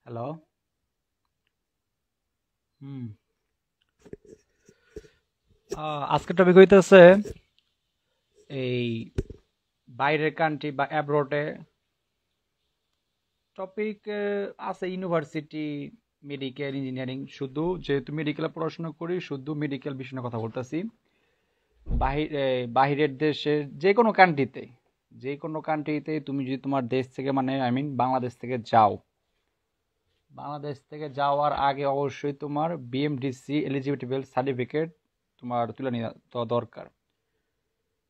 Hello. হুম। আজকের topic হইতেছে এই বাইরের কান্ট্রি বা অ্যাব্রোডে টপিক আছে ইউনিভার্সিটি, মেডিকেল, ইঞ্জিনিয়ারিং। শুধু যেহেতু মেডিকেলে পড়াশোনা করি, শুধু মেডিকেল বিষয়ে নিয়ে কথা বলতেছি। বাহিরের দেশের যে কোনো কান্ট্রিতে তুমি যদি তোমার দেশ থেকে, মানে বাংলাদেশ থেকে যাও, বাংলাদেশ থেকে যাওয়ার আগে অবশ্যই তোমার বিএমডিসি এলিজিবিলিটি সার্টিফিকেট তোমার তুলে নেওয়া দরকার।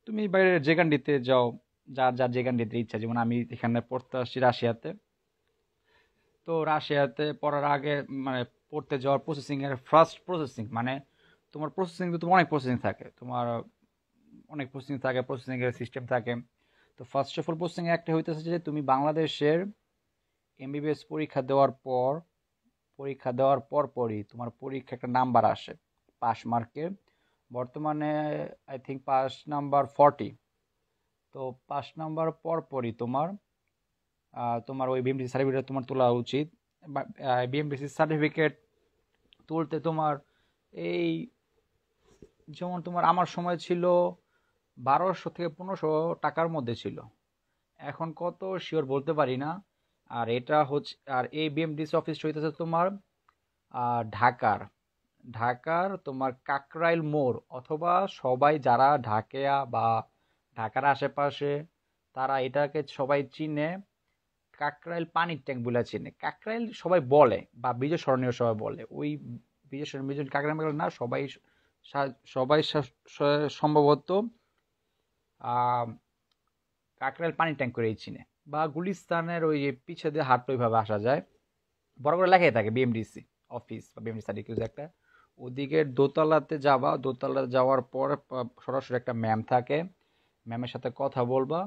তুমি বাইরে যে কান্ট্রিতে যাও, যার যার যে কান্ট্রিতে ইচ্ছা, যেমন আমি এখানে পড়তে আসছি রাশিয়াতে। তো রাশিয়াতে পড়ার আগে, মানে পড়তে যাওয়ার প্রসেসিং এর ফার্স্ট প্রসেসিং, মানে তোমার প্রসেসিং তো তোমার অনেক প্রসেসিং থাকে, প্রসেসিং এর সিস্টেম থাকে। তো ফার্স্ট অফ অল প্রসেসিং একটা হইতেছে যে তুমি বাংলাদেশের এমবিবিএস পরীক্ষা দেওয়ার পরই তোমার পরীক্ষা একটা নাম্বার আসে, পাস মার্কের। বর্তমানে আই থিঙ্ক পাস নাম্বার 40। তো পাস নাম্বার পরই তোমার ওই বিএমডিসি সার্টিফিকেট তোমার তোলা উচিত। বিএমডিসি সার্টিফিকেট তুলতে তোমার এই, যেমন তোমার আমার সময় ছিল 1200 থেকে 1500 টাকার মধ্যে ছিল। এখন কত শিওর বলতে পারি না। আর এই বিএমডিসি অফিস হইতেছে তোমার ঢাকার ঢাকার তোমার কাকরাইল মোড়, অথবা সবাই যারা ঢাকেয়া বা ঢাকার আশেপাশে, তারা এটাকে সবাই চিনে কাকরাইল পানির ট্যাঙ্ক বলে চিনে। কাকরাইল সবাই বলে, বা বিজয় সরণীয় সবাই বলে। ওই বিজয় সরণীয় কাকরাইল মেঘাল না, সম্ভবত আহ কাকরাইল পানির ট্যাঙ্ক করেই চিনে। বা গুলিস্তানের ওই যে পিছে দিয়ে হাঁটতে ওইভাবে আসা যায়, বড় করে লেখাই থাকে বিএমডিসি অফিস বা বিএমডিসি সার্টিফিকেট একটা। ওদিকে দোতলাতে যাবা, দোতলা যাওয়ার পর সরাসরি একটা ম্যাম থাকে, ম্যামের সাথে কথা বলবা।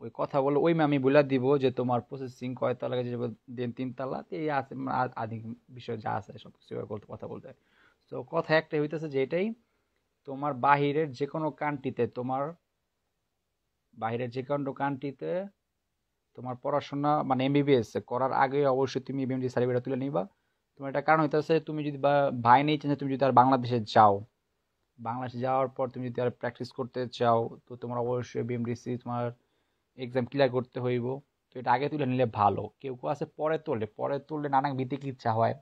ওই কথা বলে ওই ম্যামই বলে দিব যে তোমার প্রসেসিং কয়তলা গেছে, দেন 3 তলা এই আছে, আদি বিষয় যা আছে সব কিছু কথা বলতে হয়। তো কথা একটাই হইতেছে যে এটাই, তোমার বাহিরের যে কোনো কান্ট্রিতে তোমার পড়াশোনা, মানে এমবিবিএস করার আগে অবশ্যই তুমি বিএমডি সার্টিফিকেট তুলে নিবা। তোমার একটা কারণ হইতেছে, তুমি যদি বা ভাই নেই চান্সে তুমি যদি আর বাংলাদেশে যাও, বাংলাদেশে যাওয়ার পর তুমি যদি আর প্র্যাকটিস করতে চাও, তো তোমার অবশ্যই বিএমডিসি তোমার এক্সাম ক্লিয়ার করতে হইব। তো এটা আগে তুলে নিলে ভালো। কেউ কেউ আছে পরে তুললে নানান ভীতিক ইচ্ছা হয়,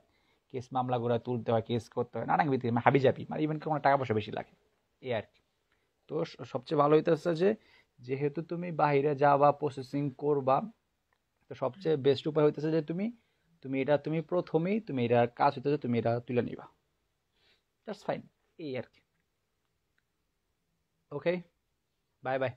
কেস মামলা করে তুলতে হয়, কেস করতে হয়, নানান ভীতি, মানে হাবিজাবি, মানে ইভেন কোনো টাকা পয়সা বেশি লাগে, এই আর কি। তো সবচেয়ে ভালো হইতেছে যে, যেহেতু তুমি বাইরে যাবা, প্রসেসিং করবা, তো সবচেয়ে বেস্ট উপায় হইতেছে যে তুমি প্রথমেই তুমি এটার কাজ হইতেছে তুমি এটা তুলে নিবা। জাস্ট ফাইন, এই আর কি। ওকে, বাই বাই।